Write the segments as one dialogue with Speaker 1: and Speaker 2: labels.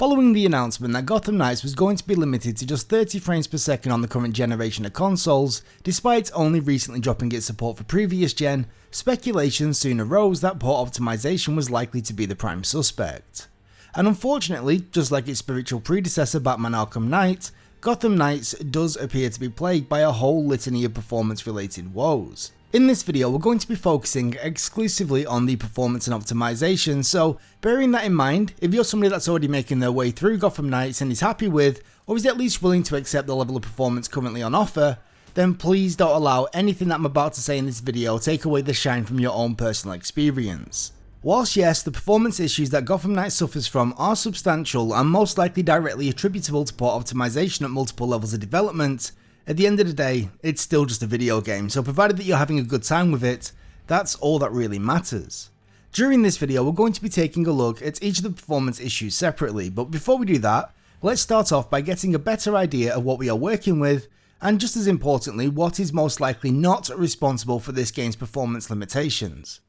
Speaker 1: Following the announcement that Gotham Knights was going to be limited to just 30 frames per second on the current generation of consoles, despite only recently dropping its support for previous gen, speculation soon arose that port optimization was likely to be the prime suspect. And unfortunately, just like its spiritual predecessor Batman Arkham Knight, Gotham Knights does appear to be plagued by a whole litany of performance related woes. In this video, we're going to be focusing exclusively on the performance and optimization, so bearing that in mind, if you're somebody that's already making their way through Gotham Knights and is happy with, or is at least willing to accept the level of performance currently on offer, then please don't allow anything that I'm about to say in this video take away the shine from your own personal experience. Whilst yes, the performance issues that Gotham Knights suffers from are substantial and most likely directly attributable to port optimization at multiple levels of development, at the end of the day, it's still just a video game, so provided that you're having a good time with it, that's all that really matters. During this video, we're going to be taking a look at each of the performance issues separately, but before we do that, let's start off by getting a better idea of what we are working with, and just as importantly, what is most likely not responsible for this game's performance limitations.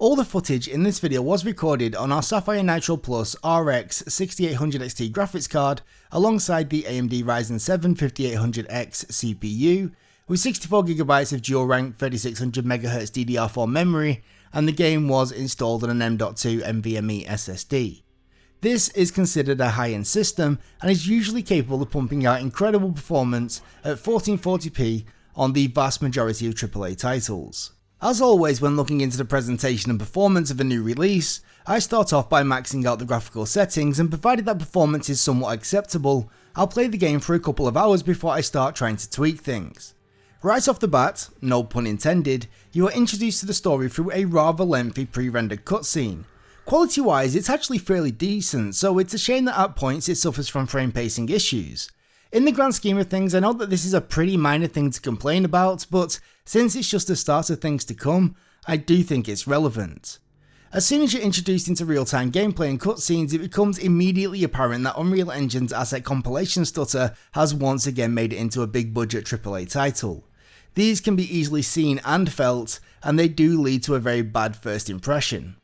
Speaker 1: All the footage in this video was recorded on our SAPPHIRE NITRO PULSE RX 6800 XT graphics card alongside the AMD Ryzen 7 5800X CPU with 64GB of dual-rank 3600MHz DDR4 memory, and the game was installed on an M.2 NVMe SSD. This is considered a high-end system and is usually capable of pumping out incredible performance at 1440p on the vast majority of AAA titles. As always, when looking into the presentation and performance of a new release, I start off by maxing out the graphical settings, and provided that performance is somewhat acceptable, I'll play the game for a couple of hours before I start trying to tweak things. Right off the bat, no pun intended, you are introduced to the story through a rather lengthy pre-rendered cutscene. Quality wise, it's actually fairly decent, so it's a shame that at points it suffers from frame pacing issues. In the grand scheme of things, I know that this is a pretty minor thing to complain about, but since it's just the start of things to come, I do think it's relevant. As soon as you're introduced into real-time gameplay and cutscenes, it becomes immediately apparent that Unreal Engine's asset compilation stutter has once again made it into a big budget AAA title. These can be easily seen and felt, and they do lead to a very bad first impression.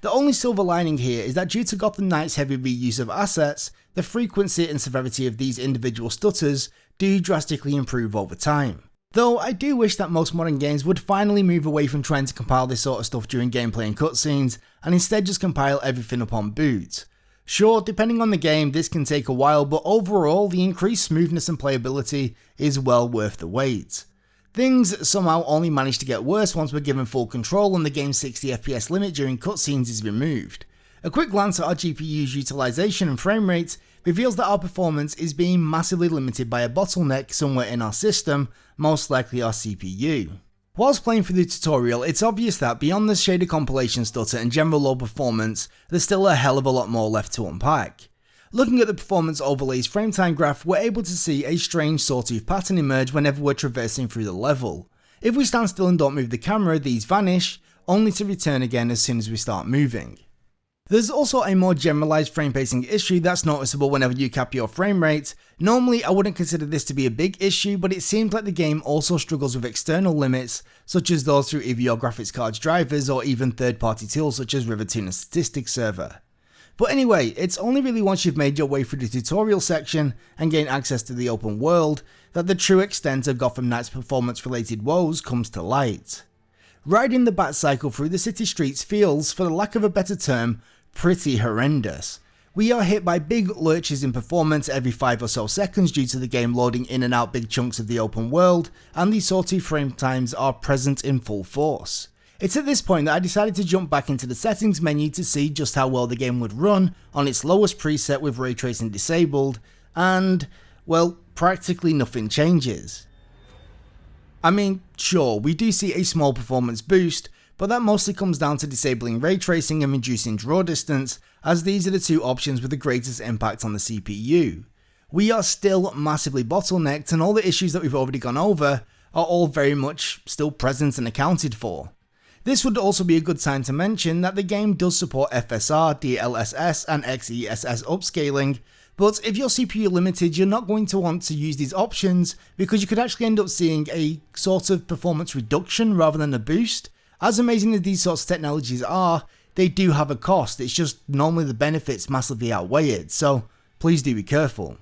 Speaker 1: The only silver lining here is that due to Gotham Knights' heavy reuse of assets, the frequency and severity of these individual stutters do drastically improve over time. Though I do wish that most modern games would finally move away from trying to compile this sort of stuff during gameplay and cutscenes, and instead just compile everything upon boot. Sure, depending on the game this can take a while, but overall the increased smoothness and playability is well worth the wait. Things somehow only manage to get worse once we're given full control and the game's 60fps limit during cutscenes is removed. A quick glance at our GPU's utilization and frame rate reveals that our performance is being massively limited by a bottleneck somewhere in our system, most likely our CPU. Whilst playing through the tutorial, it's obvious that beyond the shader compilation stutter and general low performance, there's still a hell of a lot more left to unpack. Looking at the performance overlay's frame time graph, we're able to see a strange sawtooth pattern emerge whenever we're traversing through the level. If we stand still and don't move the camera, these vanish, only to return again as soon as we start moving. There's also a more generalised frame pacing issue that's noticeable whenever you cap your frame rate. Normally I wouldn't consider this to be a big issue, but it seems like the game also struggles with external limits, such as those through either your graphics card's drivers or even third-party tools such as Rivertuner's statistics server. But anyway, it's only really once you've made your way through the tutorial section and gain access to the open world that the true extent of Gotham Knights' performance related woes comes to light. Riding the bat cycle through the city streets feels, for the lack of a better term, pretty horrendous. We are hit by big lurches in performance every 5 or so seconds due to the game loading in and out big chunks of the open world, and the sawtooth frame times are present in full force. It's at this point that I decided to jump back into the settings menu to see just how well the game would run on its lowest preset with ray tracing disabled, and, well, practically nothing changes. I mean, sure, we do see a small performance boost, but that mostly comes down to disabling ray tracing and reducing draw distance, as these are the two options with the greatest impact on the CPU. We are still massively bottlenecked, and all the issues that we've already gone over are all very much still present and accounted for. This would also be a good time to mention that the game does support FSR, DLSS and XESS upscaling, but if you're CPU limited, you're not going to want to use these options because you could actually end up seeing a sort of performance reduction rather than a boost. As amazing as these sorts of technologies are, they do have a cost, it's just normally the benefits massively outweigh it, so please do be careful.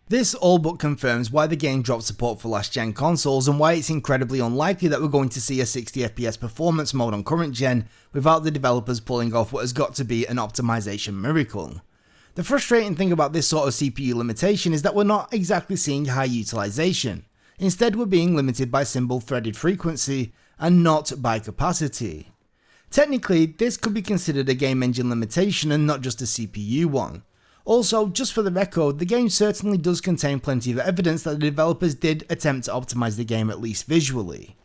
Speaker 1: This all but confirms why the game dropped support for last gen consoles and why it's incredibly unlikely that we're going to see a 60fps performance mode on current gen without the developers pulling off what has got to be an optimization miracle. The frustrating thing about this sort of CPU limitation is that we're not exactly seeing high utilization. Instead, we're being limited by simple threaded frequency and not by capacity. Technically, this could be considered a game engine limitation and not just a CPU one. Also, just for the record, the game certainly does contain plenty of evidence that the developers did attempt to optimize the game at least visually.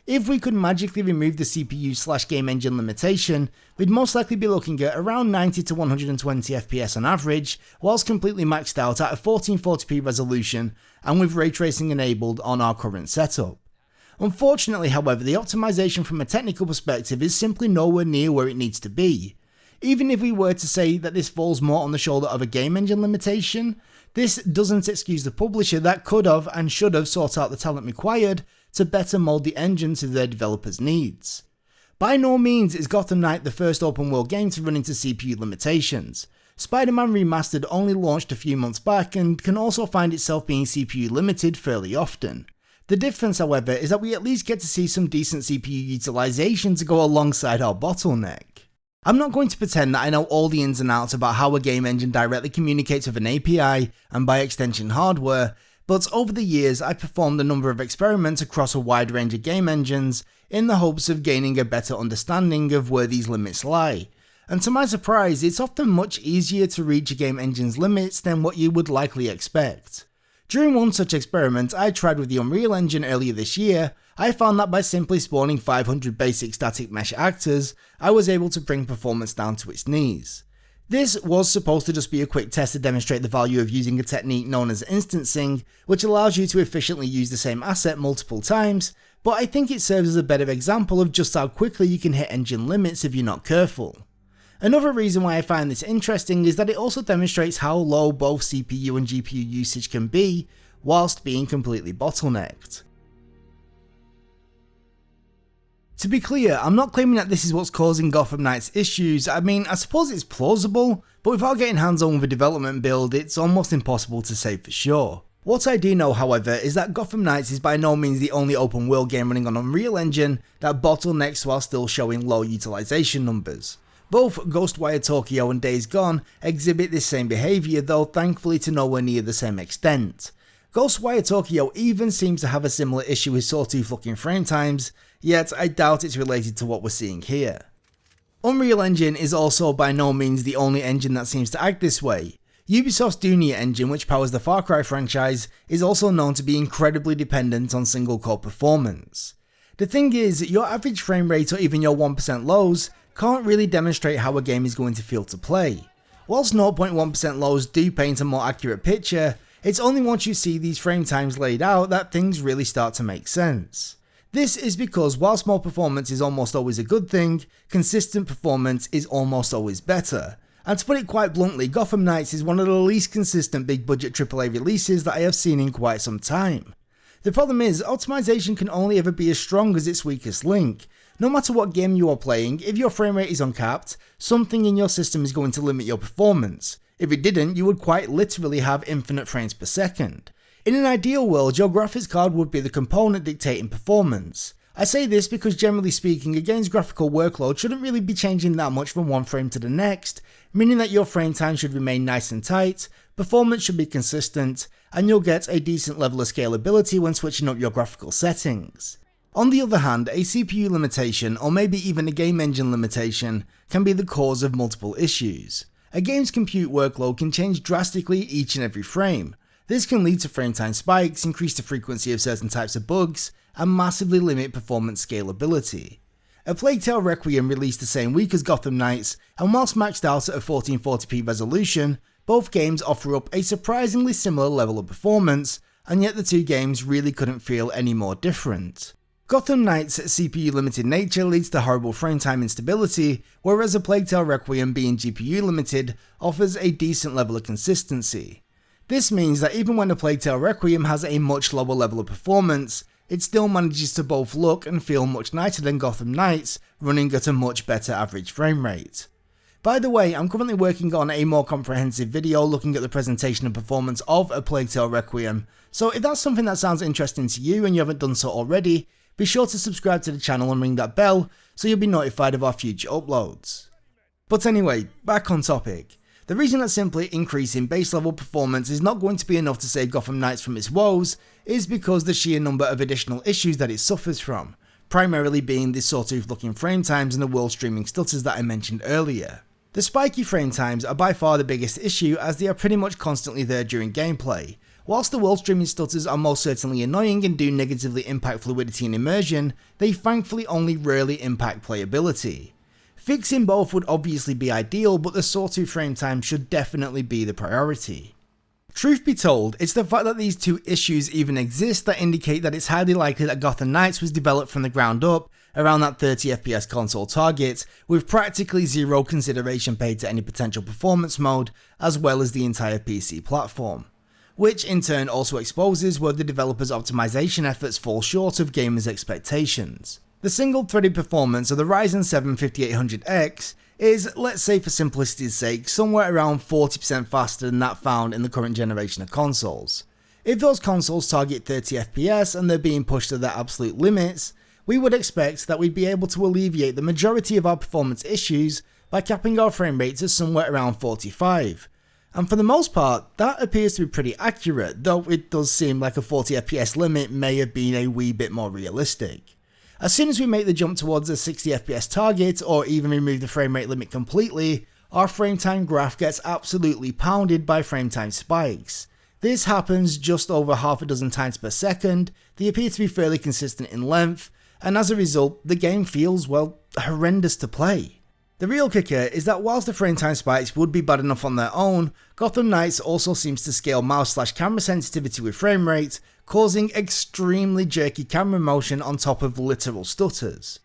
Speaker 1: If we could magically remove the CPU/game engine limitation, we'd most likely be looking at around 90 to 120 FPS on average, whilst completely maxed out at a 1440p resolution and with ray tracing enabled on our current setup. Unfortunately, however, the optimization from a technical perspective is simply nowhere near where it needs to be. Even if we were to say that this falls more on the shoulder of a game engine limitation, this doesn't excuse the publisher that could have and should have sought out the talent required to better mold the engine to their developers' needs. By no means is Gotham Knight the first open world game to run into CPU limitations. Spider-Man Remastered only launched a few months back and can also find itself being CPU limited fairly often. The difference, however, is that we at least get to see some decent CPU utilization to go alongside our bottleneck. I'm not going to pretend that I know all the ins and outs about how a game engine directly communicates with an API and by extension hardware, but over the years I've performed a number of experiments across a wide range of game engines in the hopes of gaining a better understanding of where these limits lie. And to my surprise, it's often much easier to reach a game engine's limits than what you would likely expect. During one such experiment I tried with the Unreal Engine earlier this year, I found that by simply spawning 500 basic static mesh actors, I was able to bring performance down to its knees. This was supposed to just be a quick test to demonstrate the value of using a technique known as instancing, which allows you to efficiently use the same asset multiple times, but I think it serves as a better example of just how quickly you can hit engine limits if you're not careful. Another reason why I find this interesting is that it also demonstrates how low both CPU and GPU usage can be, whilst being completely bottlenecked. To be clear, I'm not claiming that this is what's causing Gotham Knights' issues. I mean, I suppose it's plausible, but without getting hands-on with a development build, it's almost impossible to say for sure. What I do know, however, is that Gotham Knights is by no means the only open world game running on Unreal Engine that bottlenecks while still showing low utilization numbers. Both Ghostwire Tokyo and Days Gone exhibit this same behaviour, though thankfully to nowhere near the same extent. Ghostwire Tokyo even seems to have a similar issue with sawtooth looking frame times, yet I doubt it's related to what we're seeing here. Unreal Engine is also by no means the only engine that seems to act this way. Ubisoft's Dunia engine, which powers the Far Cry franchise, is also known to be incredibly dependent on single core performance. The thing is, your average frame rate or even your 1% lows can't really demonstrate how a game is going to feel to play. Whilst 0.1% lows do paint a more accurate picture, it's only once you see these frame times laid out that things really start to make sense. This is because whilst more performance is almost always a good thing, consistent performance is almost always better. And to put it quite bluntly, Gotham Knights is one of the least consistent big budget AAA releases that I have seen in quite some time. The problem is, optimization can only ever be as strong as its weakest link. No matter what game you are playing, if your frame rate is uncapped, something in your system is going to limit your performance. If it didn't, you would quite literally have infinite frames per second. In an ideal world, your graphics card would be the component dictating performance. I say this because generally speaking, a game's graphical workload shouldn't really be changing that much from one frame to the next, meaning that your frame time should remain nice and tight, performance should be consistent, and you'll get a decent level of scalability when switching up your graphical settings. On the other hand, a CPU limitation, or maybe even a game engine limitation, can be the cause of multiple issues. A game's compute workload can change drastically each and every frame. This can lead to frame time spikes, increase the frequency of certain types of bugs, and massively limit performance scalability. A Plague Tale Requiem released the same week as Gotham Knights, and whilst maxed out at a 1440p resolution, both games offer up a surprisingly similar level of performance, and yet the two games really couldn't feel any more different. Gotham Knights' CPU limited nature leads to horrible frame time instability, whereas A Plague Tale Requiem being GPU limited offers a decent level of consistency. This means that even when A Plague Tale Requiem has a much lower level of performance, it still manages to both look and feel much nicer than Gotham Knights, running at a much better average frame rate. By the way, I'm currently working on a more comprehensive video looking at the presentation and performance of A Plague Tale Requiem, so if that's something that sounds interesting to you and you haven't done so already, be sure to subscribe to the channel and ring that bell so you'll be notified of our future uploads. But anyway, back on topic. The reason that simply increasing base level performance is not going to be enough to save Gotham Knights from its woes is because the sheer number of additional issues that it suffers from, primarily being the sawtooth looking frame times and the world streaming stutters that I mentioned earlier. The spiky frame times are by far the biggest issue as they are pretty much constantly there during gameplay. Whilst the world streaming stutters are most certainly annoying and do negatively impact fluidity and immersion, they thankfully only rarely impact playability. Fixing both would obviously be ideal, but the sawtooth frame time should definitely be the priority. Truth be told, it's the fact that these two issues even exist that indicate that it's highly likely that Gotham Knights was developed from the ground up around that 30 FPS console target, with practically zero consideration paid to any potential performance mode, as well as the entire PC platform. Which in turn also exposes where the developers' optimization efforts fall short of gamers' expectations. The single-threaded performance of the Ryzen 7 5800X is, let's say for simplicity's sake, somewhere around 40% faster than that found in the current generation of consoles. If those consoles target 30 FPS and they're being pushed to their absolute limits, we would expect that we'd be able to alleviate the majority of our performance issues by capping our frame rate to somewhere around 45. And for the most part, that appears to be pretty accurate, though it does seem like a 40 FPS limit may have been a wee bit more realistic. As soon as we make the jump towards a 60 FPS target, or even remove the frame rate limit completely, our frame time graph gets absolutely pounded by frame time spikes. This happens just over half a dozen times per second, they appear to be fairly consistent in length, and as a result, the game feels, well, horrendous to play. The real kicker is that whilst the frame time spikes would be bad enough on their own, Gotham Knights also seems to scale mouse/camera sensitivity with frame rate, causing extremely jerky camera motion on top of literal stutters.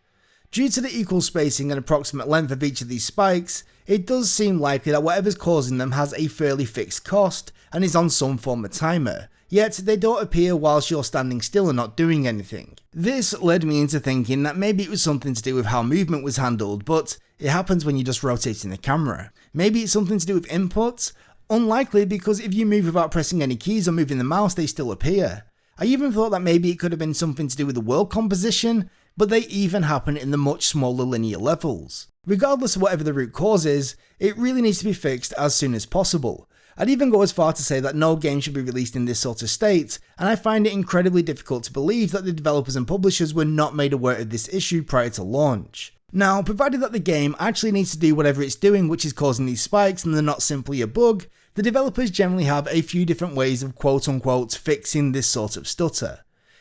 Speaker 1: Due to the equal spacing and approximate length of each of these spikes, it does seem likely that whatever's causing them has a fairly fixed cost and is on some form of timer, yet they don't appear whilst you're standing still and not doing anything. This led me into thinking that maybe it was something to do with how movement was handled, but it happens when you're just rotating the camera. Maybe it's something to do with inputs? Unlikely, because if you move without pressing any keys or moving the mouse, they still appear. I even thought that maybe it could have been something to do with the world composition, but they even happen in the much smaller linear levels. Regardless of whatever the root cause is, it really needs to be fixed as soon as possible. I'd even go as far to say that no game should be released in this sort of state, and I find it incredibly difficult to believe that the developers and publishers were not made aware of this issue prior to launch. Now, provided that the game actually needs to do whatever it's doing which is causing these spikes and they're not simply a bug, the developers generally have a few different ways of quote-unquote fixing this sort of stutter.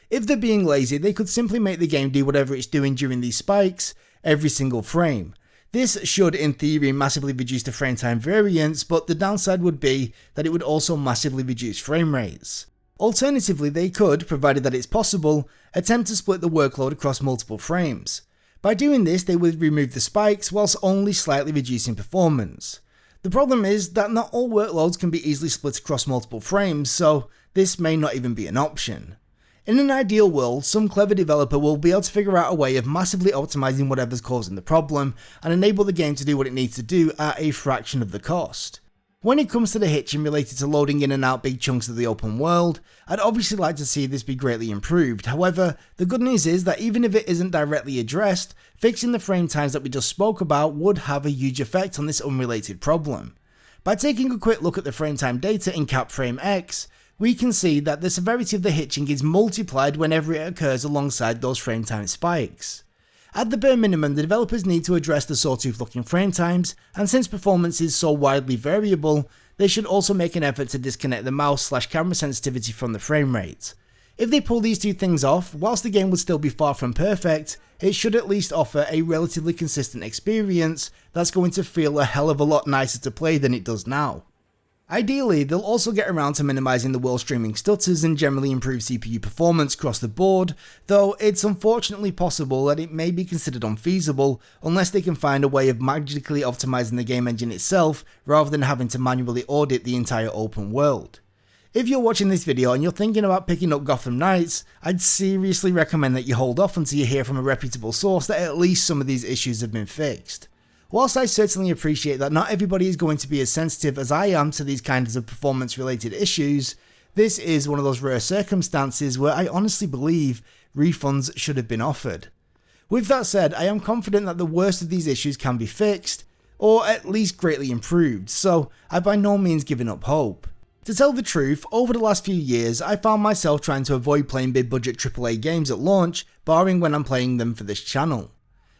Speaker 1: If they're being lazy, they could simply make the game do whatever it's doing during these spikes, every single frame. This should in theory massively reduce the frame time variance, but the downside would be that it would also massively reduce frame rates. Alternatively, they could, provided that it's possible, attempt to split the workload across multiple frames. By doing this, they would remove the spikes whilst only slightly reducing performance. The problem is that not all workloads can be easily split across multiple frames, so this may not even be an option. In an ideal world, some clever developer will be able to figure out a way of massively optimizing whatever's causing the problem and enable the game to do what it needs to do at a fraction of the cost. When it comes to the hitching related to loading in and out big chunks of the open world, I'd obviously like to see this be greatly improved. However, the good news is that even if it isn't directly addressed, fixing the frame times that we just spoke about would have a huge effect on this unrelated problem. By taking a quick look at the frame time data in CapFrameX, we can see that the severity of the hitching is multiplied whenever it occurs alongside those frame time spikes. At the bare minimum, the developers need to address the sawtooth looking frame times, and since performance is so widely variable, they should also make an effort to disconnect the mouse/camera sensitivity from the frame rate. If they pull these two things off, whilst the game would still be far from perfect, it should at least offer a relatively consistent experience that's going to feel a hell of a lot nicer to play than it does now. Ideally, they'll also get around to minimizing the world streaming stutters and generally improve CPU performance across the board, though it's unfortunately possible that it may be considered unfeasible unless they can find a way of magically optimizing the game engine itself rather than having to manually audit the entire open world. If you're watching this video and you're thinking about picking up Gotham Knights, I'd seriously recommend that you hold off until you hear from a reputable source that at least some of these issues have been fixed. Whilst I certainly appreciate that not everybody is going to be as sensitive as I am to these kinds of performance related issues, this is one of those rare circumstances where I honestly believe refunds should have been offered. With that said, I am confident that the worst of these issues can be fixed, or at least greatly improved, so I've by no means given up hope. To tell the truth, over the last few years I found myself trying to avoid playing big budget AAA games at launch, barring when I'm playing them for this channel.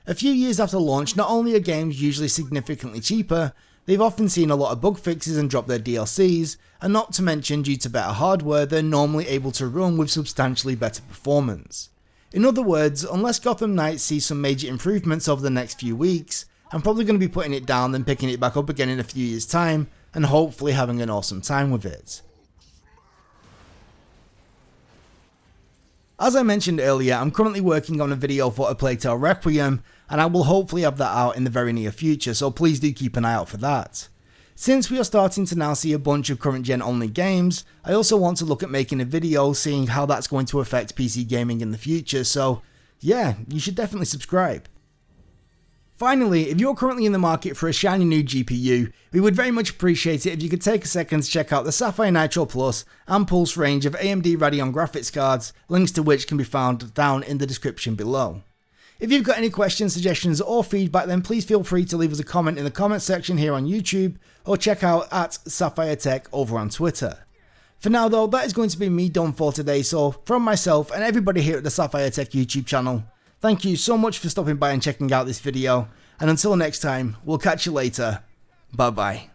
Speaker 1: A few years after launch, not only are games usually significantly cheaper, they've often seen a lot of bug fixes and dropped their DLCs, and not to mention due to better hardware they're normally able to run with substantially better performance. In other words, unless Gotham Knights sees some major improvements over the next few weeks, I'm probably going to be putting it down then picking it back up again in a few years time, and hopefully having an awesome time with it. As I mentioned earlier, I'm currently working on a video for A Plague Tale Requiem, and I will hopefully have that out in the very near future, so please do keep an eye out for that. Since we are starting to now see a bunch of current gen only games, I also want to look at making a video seeing how that's going to affect PC gaming in the future, so yeah, you should definitely subscribe. Finally, if you're currently in the market for a shiny new GPU, we would very much appreciate it if you could take a second to check out the SAPPHIRE Nitro Plus and Pulse range of AMD Radeon graphics cards, links to which can be found down in the description below. If you've got any questions, suggestions or feedback, then please feel free to leave us a comment in the comment section here on YouTube, or check out at Sapphire Tech over on Twitter. For now though, that is going to be me done for today, so from myself and everybody here at the Sapphire Tech YouTube channel, thank you so much for stopping by and checking out this video, and until next time, we'll catch you later. Bye bye.